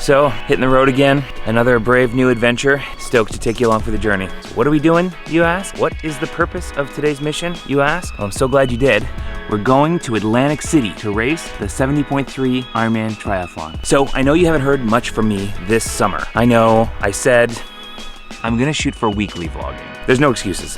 So, hitting the road again, another brave new adventure. Stoked to take you along for the journey. So what are we doing, you ask? What is the purpose of today's mission, you ask? Well, I'm so glad you did. We're going to Atlantic City to race the 70.3 Ironman triathlon. So, I know you haven't heard much from me this summer. I know I said I'm gonna shoot for weekly vlogging. There's no excuses.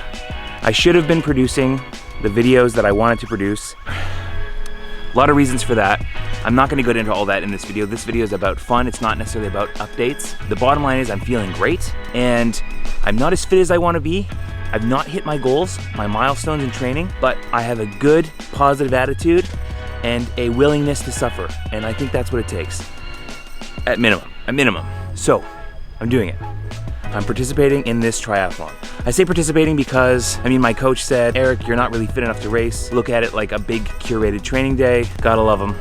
I should have been producing the videos that I wanted to produce. A lot of reasons for that. I'm not gonna go into all that in this video. This video is about fun. It's not necessarily about updates. The bottom line is I'm feeling great and I'm not as fit as I wanna be. I've not hit my goals, my milestones in training, but I have a good, positive attitude and a willingness to suffer. And I think that's what it takes, at minimum. So, I'm doing it. I'm participating in this triathlon. I say participating because, my coach said, Eric, you're not really fit enough to race. Look at it like a big curated training day. Gotta love them.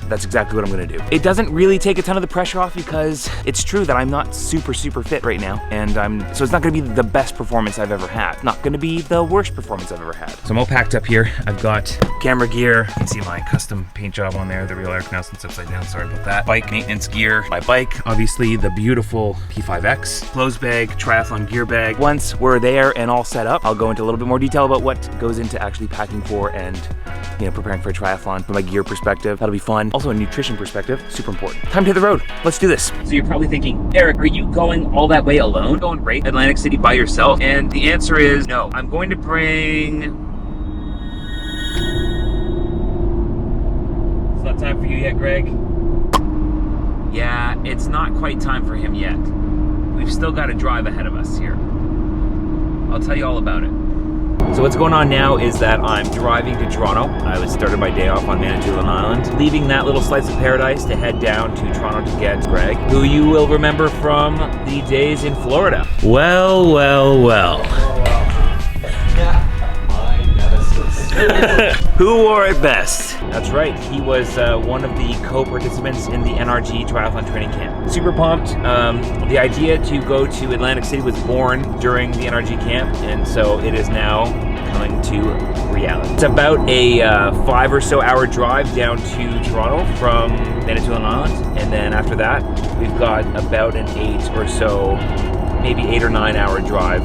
That's exactly what I'm gonna do. It doesn't really take a ton of the pressure off because it's true that I'm not super fit right now. And so it's not gonna be the best performance I've ever had. Not gonna be the worst performance I've ever had. So I'm all packed up here. I've got camera gear. You can see my custom paint job on there. The real Eric Nelson's upside down, sorry about that. Bike maintenance gear. My bike, obviously the beautiful P5X. Clothes bag, triathlon gear bag. Once we're there and all set up, I'll go into a little bit more detail about what goes into actually packing for and preparing for a triathlon from a gear perspective. That'll be fun. Also a nutrition perspective, super important. Time to hit the road. Let's do this. So you're probably thinking, Eric, are you going all that way alone? Going race Atlantic City by yourself? And the answer is no. I'm going to bring... It's not time for you yet, Greg. Yeah, it's not quite time for him yet. We've still got a drive ahead of us here. I'll tell you all about it. So what's going on now is that I'm driving to Toronto. I was started my day off on Manitoulin Island, leaving that little slice of paradise to head down to Toronto to get Greg, who you will remember from the days in Florida. Well. Who wore it best? That's right, he was one of the co-participants in the NRG Triathlon Training Camp. Super pumped. The idea to go to Atlantic City was born during the NRG camp, and so it is now coming to reality. It's about a 5 or so hour drive down to Toronto from Manitoulin Island, and then after that, we've got about an 8 or so, maybe 8 or 9 hour drive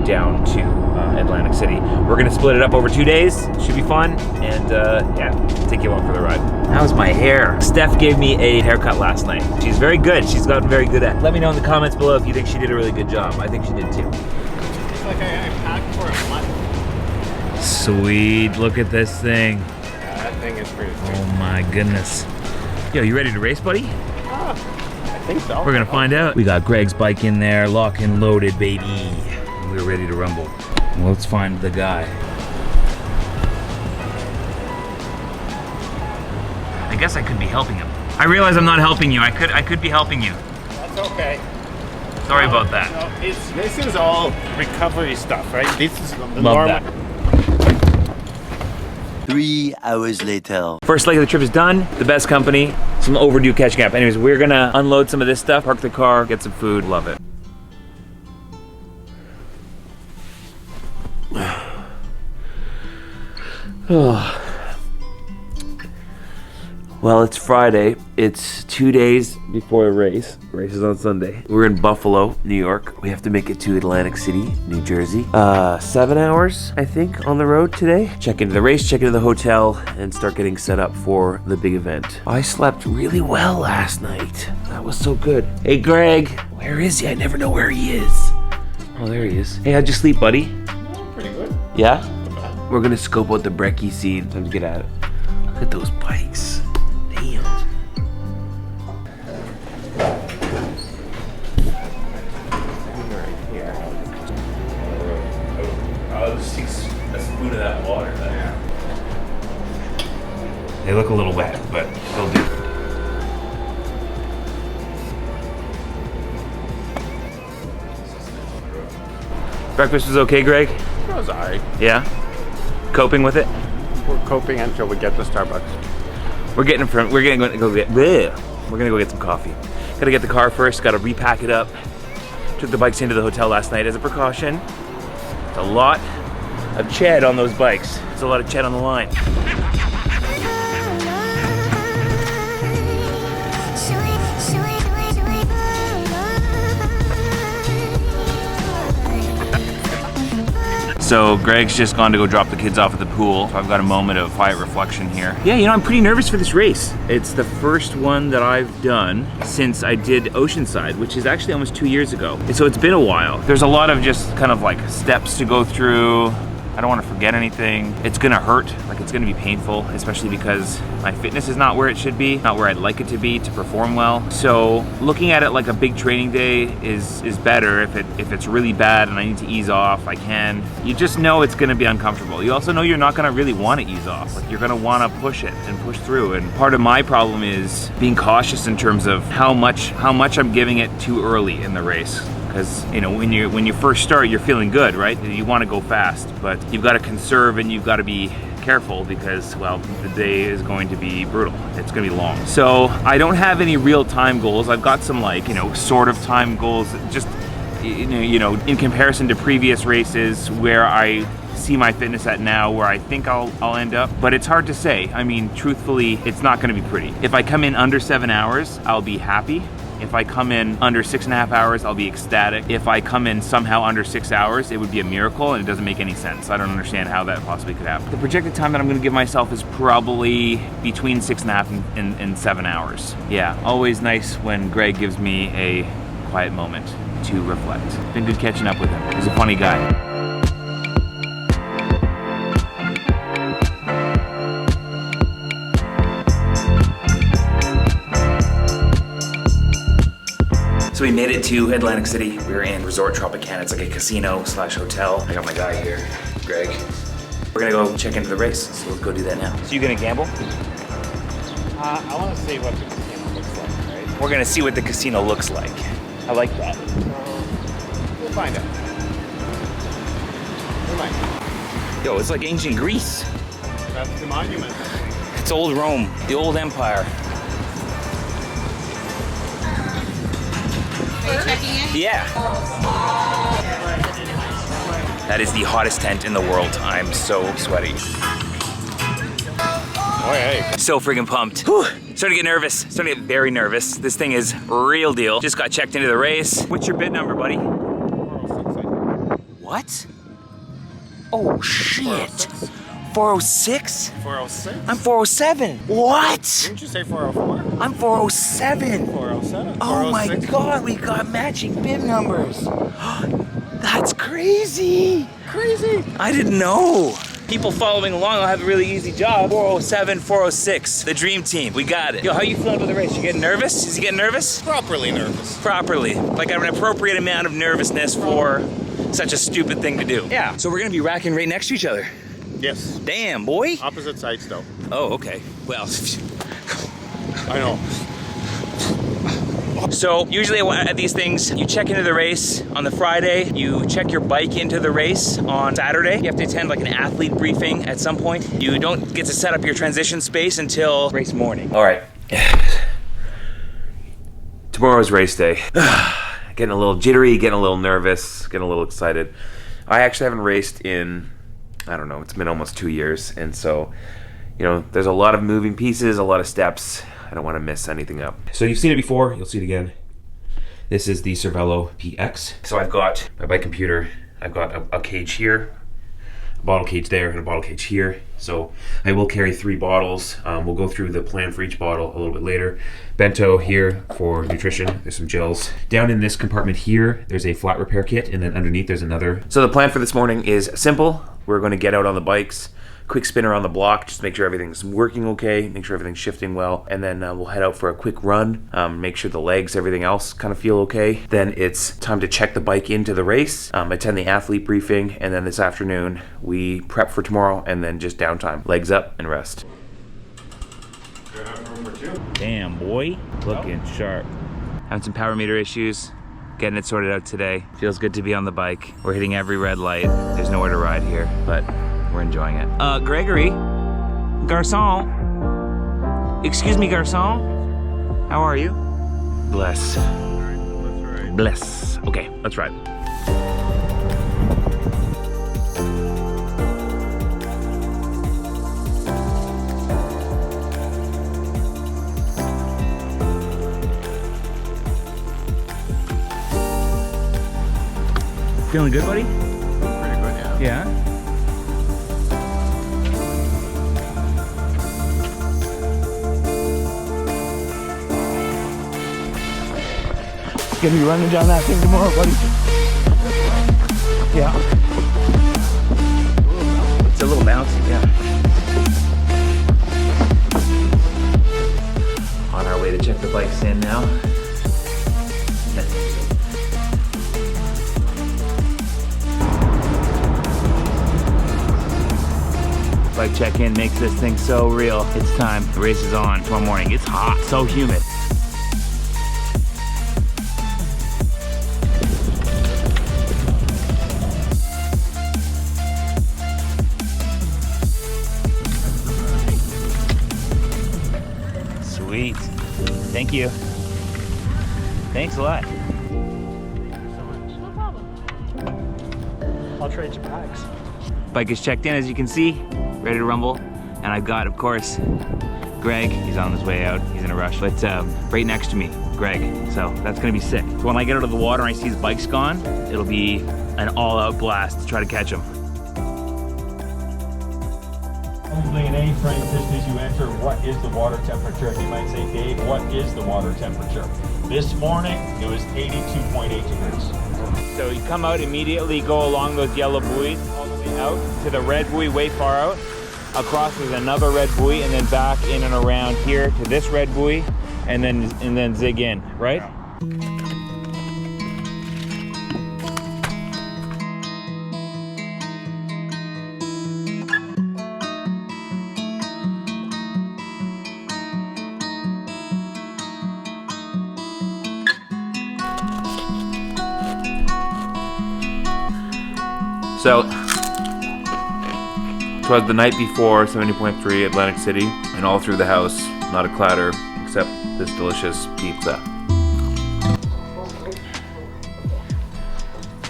down to Atlantic City. We're gonna split it up over 2 days. Should be fun, and take you along for the ride. How's my hair? Steph gave me a haircut last night. She's very good. She's gotten very good at it. Let me know in the comments below if you think she did a really good job. I think she did too. It's like I packed for a month. Sweet, look at this thing. Yeah, that thing is pretty sweet. Oh my goodness. Yo, you ready to race, buddy? I think so. We're gonna find out. We got Greg's bike in there, lock and loaded, baby. We're ready to rumble. Well, let's find the guy. I guess I could be helping him. I realize I'm not helping you. I could be helping you. That's okay. Sorry about that. No, this is all recovery stuff, right? This is the Love normal. that. 3 hours later. First leg of the trip is done. The best company. Some overdue catching up. Anyways, we're gonna unload some of this stuff, park the car, get some food. Love it. Well, it's Friday. It's 2 days before a race. The race is on Sunday. We're in Buffalo, New York. We have to make it to Atlantic City, New Jersey. 7 hours, I think, on the road today. Check into the race, check into the hotel, and start getting set up for the big event. I slept really well last night. That was so good. Hey, Greg, where is he? I never know where he is. Oh, there he is. Hey, how'd you sleep, buddy? Pretty good. Yeah? We're gonna scope out the brekkie scene. Time to get at it. Look at those bikes. Damn. Right here. I'll just take a spoon of that water. They look a little wet, but they'll do. Breakfast was okay, Greg? It was alright. Yeah? Coping with it? We're coping until we get to Starbucks. We're gonna go get some coffee. Gotta get the car first, gotta repack it up. Took the bikes into the hotel last night as a precaution. It's a lot of ched on those bikes. It's a lot of ched on the line. So Greg's just gone to go drop the kids off at the pool. So I've got a moment of quiet reflection here. Yeah, you know, I'm pretty nervous for this race. It's the first one that I've done since I did Oceanside, which is actually almost 2 years ago. So it's been a while. There's a lot of just kind of like steps to go through. I don't want to forget anything. It's gonna hurt, like it's gonna be painful, especially because my fitness is not where it should be, not where I'd like it to be to perform well. So looking at it like a big training day is better. If it's really bad and I need to ease off, I can. You just know it's gonna be uncomfortable. You also know you're not gonna really want to ease off. Like you're gonna want to push it and push through. And part of my problem is being cautious in terms of how much I'm giving it too early in the race. Because you know, when you first start, you're feeling good, right? You want to go fast, but you've got to conserve and you've got to be careful because, well, the day is going to be brutal. It's going to be long. So I don't have any real time goals. I've got some like, you know, sort of time goals, just you know, in comparison to previous races where I see my fitness at now, where I think I'll end up, but it's hard to say. I mean, truthfully, it's not going to be pretty. If I come in under 7 hours, I'll be happy. If I come in under 6.5 hours, I'll be ecstatic. If I come in somehow under 6 hours, it would be a miracle, and it doesn't make any sense. I don't understand how that possibly could happen. The projected time that I'm gonna give myself is probably between 6.5 and 7 hours. Yeah, always nice when Greg gives me a quiet moment to reflect. Been good catching up with him. He's a funny guy. So we made it to Atlantic City. We were in Resort Tropicana. It's like a casino/hotel. I got my guy here, Greg. We're gonna go check into the race, so let's go do that now. So you gonna gamble? I want to see what the casino looks like, right? We're gonna see what the casino looks like. I like that. We'll find out. Never mind. Yo, it's like ancient Greece. That's the monument. It's old Rome, the old empire. Are you checking in? Yeah. That is the hottest tent in the world. I'm so sweaty. Oh, hey. So friggin' pumped. Whew. Starting to get nervous. Starting to get very nervous. This thing is real deal. Just got checked into the race. What's your bid number, buddy? 406. What? Oh shit. 406? 406? I'm 407. What? Didn't you say 404? I'm 407. 407? Oh my 406? god, we got matching bib numbers. That's crazy. Crazy. I didn't know. People following along will have a really easy job. 407, 406, the dream team. We got it. Yo, how you feeling about the race? You getting nervous? Is he getting nervous? Properly nervous. Properly. Like an appropriate amount of nervousness for such a stupid thing to do. Yeah. So we're gonna be racking right next to each other. Yes. Damn, boy. Opposite sides, though. Oh, okay. Well. I know. So usually at these things, you check into the race on the Friday, you check your bike into the race on Saturday. You have to attend like an athlete briefing at some point. You don't get to set up your transition space until race morning. All right. Tomorrow's race day. Getting a little jittery, getting a little nervous, getting a little excited. I actually haven't raced in, I don't know, it's been almost 2 years. And so, you know, there's a lot of moving pieces, a lot of steps. I don't want to mess anything up. So you've seen it before, you'll see it again. This is the Cervelo PX. So I've got my bike computer, I've got a cage here, a bottle cage there, and a bottle cage here. So I will carry 3 bottles. We'll go through the plan for each bottle a little bit later. Bento here for nutrition, there's some gels. Down in this compartment here, there's a flat repair kit, and then underneath there's another. So the plan for this morning is simple. We're going to get out on the bikes, quick spin around the block, just make sure everything's working okay, make sure everything's shifting well, and then we'll head out for a quick run, make sure the legs, everything else kind of feel okay. Then it's time to check the bike into the race, attend the athlete briefing, and then this afternoon we prep for tomorrow, and then just downtime, legs up and rest. Damn, boy, looking sharp. Having some power meter issues, getting it sorted out today. Feels good to be on the bike. We're hitting every red light. There's nowhere to ride here, but we're enjoying it. Gregory, garçon. Excuse me, garçon. How are you? Bless. Bless. Okay, let's ride. Feeling good, buddy? Pretty good, yeah. Yeah? Gonna be running down that thing tomorrow, buddy. Yeah. It's a little bouncy, yeah. On our way to check the bikes in now. Bike check-in makes this thing so real. It's time. The race is on tomorrow morning. It's hot, so humid. Sweet. Thank you. Thanks a lot. No problem. I'll trade you bags. Bike is checked in, as you can see, ready to rumble. And I've got, of course, Greg. He's on his way out. He's in a rush. But right next to me, Greg. So that's gonna be sick. So when I get out of the water and I see his bike's gone, it'll be an all-out blast to try to catch him. Usually in any frame, just as you enter, what is the water temperature? You might say, Dave, what is the water temperature? This morning, it was 82.8 degrees. So you come out immediately, go along those yellow buoys all the way out to the red buoy way far out. Across there's another red buoy, and then back in and around here to this red buoy, and then zig in, right? So, it was the night before 70.3 Atlantic City, and all through the house, not a clatter except this delicious pizza.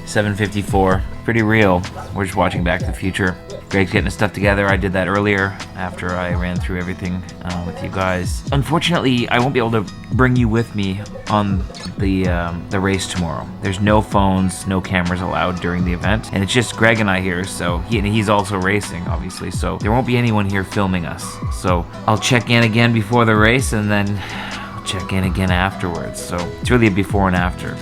7:54, pretty real. We're just watching Back to the Future. Greg's getting his stuff together. I did that earlier after I ran through everything with you guys. Unfortunately, I won't be able to bring you with me on the race tomorrow. There's no phones, no cameras allowed during the event, and it's just Greg and I here. So he's also racing, obviously. So there won't be anyone here filming us. So I'll check in again before the race, and then I'll check in again afterwards. So it's really a before and after.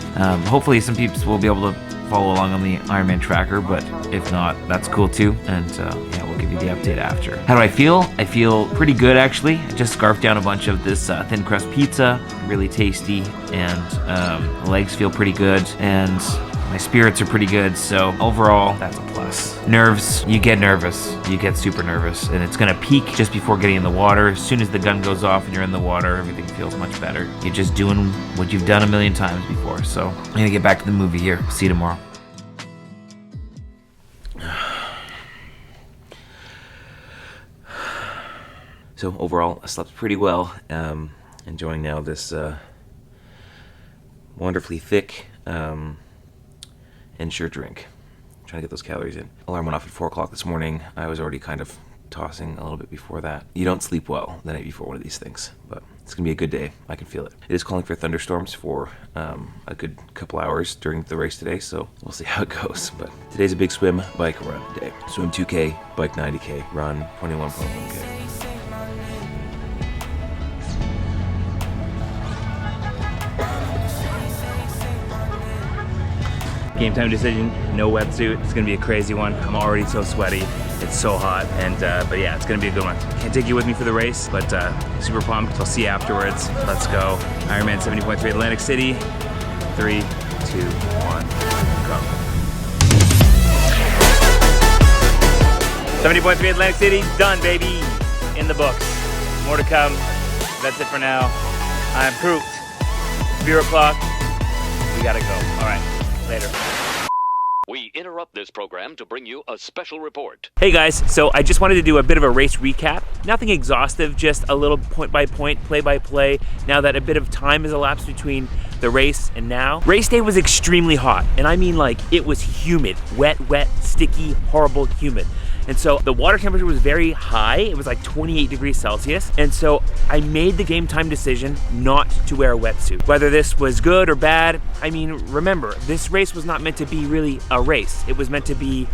Hopefully, some people will be able to follow along on the Ironman tracker, but if not, that's cool too. And yeah, we'll give you the update after. How do I feel? I feel pretty good, actually. I just scarfed down a bunch of this thin crust pizza, really tasty, and legs feel pretty good, and my spirits are pretty good. So overall, that's a plus. Nerves, you get nervous. You get super nervous, and it's gonna peak just before getting in the water. As soon as the gun goes off and you're in the water, everything feels much better. You're just doing what you've done a million times before. So I'm gonna get back to the movie here. See you tomorrow. So overall, I slept pretty well. Enjoying now this wonderfully thick Ensure drink. Trying to get those calories in. Alarm went off at 4 o'clock this morning. I was already kind of tossing a little bit before that. You don't sleep well the night before one of these things, but it's gonna be a good day. I can feel it. It is calling for thunderstorms for a good couple hours during the race today, so we'll see how it goes. But today's a big swim, bike, run day. Swim 2K, bike 90K, run 21.1K. Game time decision, no wetsuit. It's gonna be a crazy one. I'm already so sweaty. It's so hot, and but yeah, it's gonna be a good one. Can't take you with me for the race, but super pumped. I'll see you afterwards. Let's go. Ironman 70.3 Atlantic City. 3, 2, 1, go. 70.3 Atlantic City, done, baby. In the books. More to come. That's it for now. I'm pooped. 0 o'clock. We gotta go. All right. Later. We interrupt this program to bring you a special report. Hey guys, so I just wanted to do a bit of a race recap. Nothing exhaustive, just a little point by point, play by play, now that a bit of time has elapsed between the race and now. Race day was extremely hot, and I mean like it was humid. Wet, sticky, horrible, humid. And so the water temperature was very high. It was like 28 degrees Celsius. And so I made the game time decision not to wear a wetsuit. Whether this was good or bad, I mean, remember, this race was not meant to be really a race. It was meant to be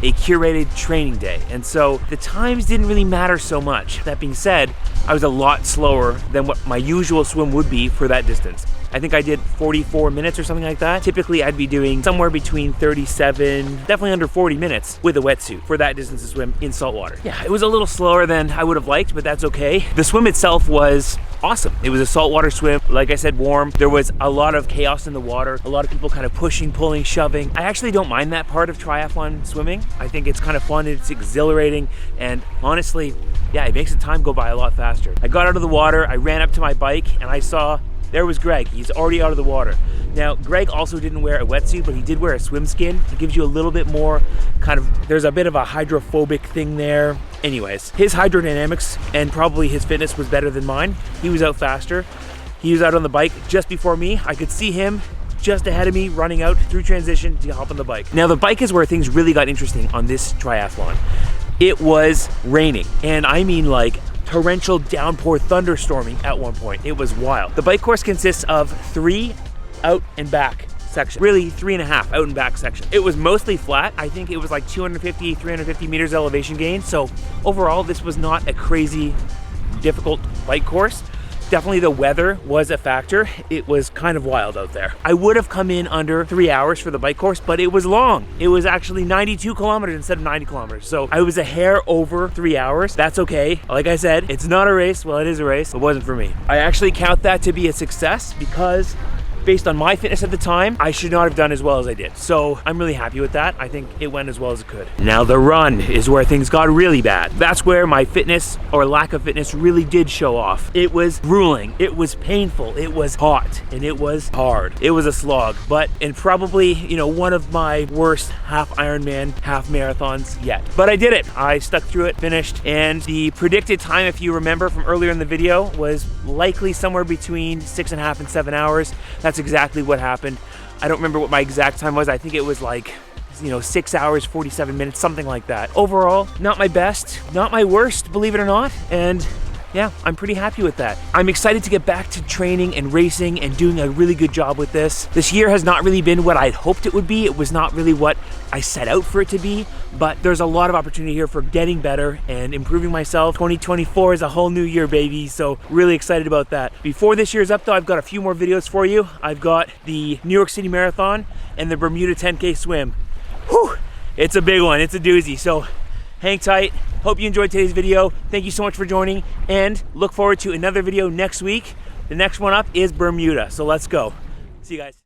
a curated training day. And so the times didn't really matter so much. That being said, I was a lot slower than what my usual swim would be for that distance. I think I did 44 minutes or something like that. Typically I'd be doing somewhere between 37, definitely under 40 minutes with a wetsuit for that distance to swim in salt water. Yeah, it was a little slower than I would have liked, but that's okay. The swim itself was awesome. It was a saltwater swim, like I said, warm. There was a lot of chaos in the water, a lot of people kind of pushing, pulling, shoving. I actually don't mind that part of triathlon swimming. I think it's kind of fun, it's exhilarating, and honestly, yeah, it makes the time go by a lot faster. I got out of the water, I ran up to my bike, and I saw there was Greg. He's already out of the water. Now, Greg also didn't wear a wetsuit, but he did wear a swim skin. It gives you a little bit more kind of, there's a bit of a hydrophobic thing there. Anyways, his hydrodynamics and probably his fitness was better than mine. He was out faster. He was out on the bike just before me. I could see him just ahead of me running out through transition to hop on the bike. Now, the bike is where things really got interesting on this triathlon. It was raining, and I mean like torrential downpour thunderstorming at one point. It was wild. The bike course consists of 3 out and back sections. Really 3.5 out and back sections. It was mostly flat. I think it was like 250, 350 meters elevation gain. So overall, this was not a crazy difficult bike course. Definitely the weather was a factor. It was kind of wild out there. I would have come in under 3 hours for the bike course, but it was long. It was actually 92 kilometers instead of 90 kilometers. So I was a hair over 3 hours. That's okay. Like I said, it's not a race. Well, it is a race. It wasn't for me. I actually count that to be a success because based on my fitness at the time, I should not have done as well as I did. So I'm really happy with that. I think it went as well as it could. Now the run is where things got really bad. That's where my fitness or lack of fitness really did show off. It was grueling, it was painful, it was hot, and it was hard. It was a slog, and probably, you know, one of my worst half Ironman, half marathons yet. But I did it. I stuck through it, finished, and the predicted time, if you remember from earlier in the video, was likely somewhere between 6.5 and 7 hours. That's exactly what happened. I don't remember what my exact time was. I think it was like, you know, 6 hours, 47 minutes, something like that. Overall, not my best, not my worst, believe it or not. And yeah, I'm pretty happy with that. I'm excited to get back to training and racing and doing a really good job with this. This year has not really been what I'd hoped it would be. It was not really what I set out for it to be, but there's a lot of opportunity here for getting better and improving myself. 2024 is a whole new year, baby, so really excited about that. Before this year's up though, I've got a few more videos for you. I've got the New York City Marathon and the Bermuda 10K swim. Whew, it's a big one, it's a doozy, so hang tight. Hope you enjoyed today's video. Thank you so much for joining, and look forward to another video next week. The next one up is Bermuda, so let's go. See you guys.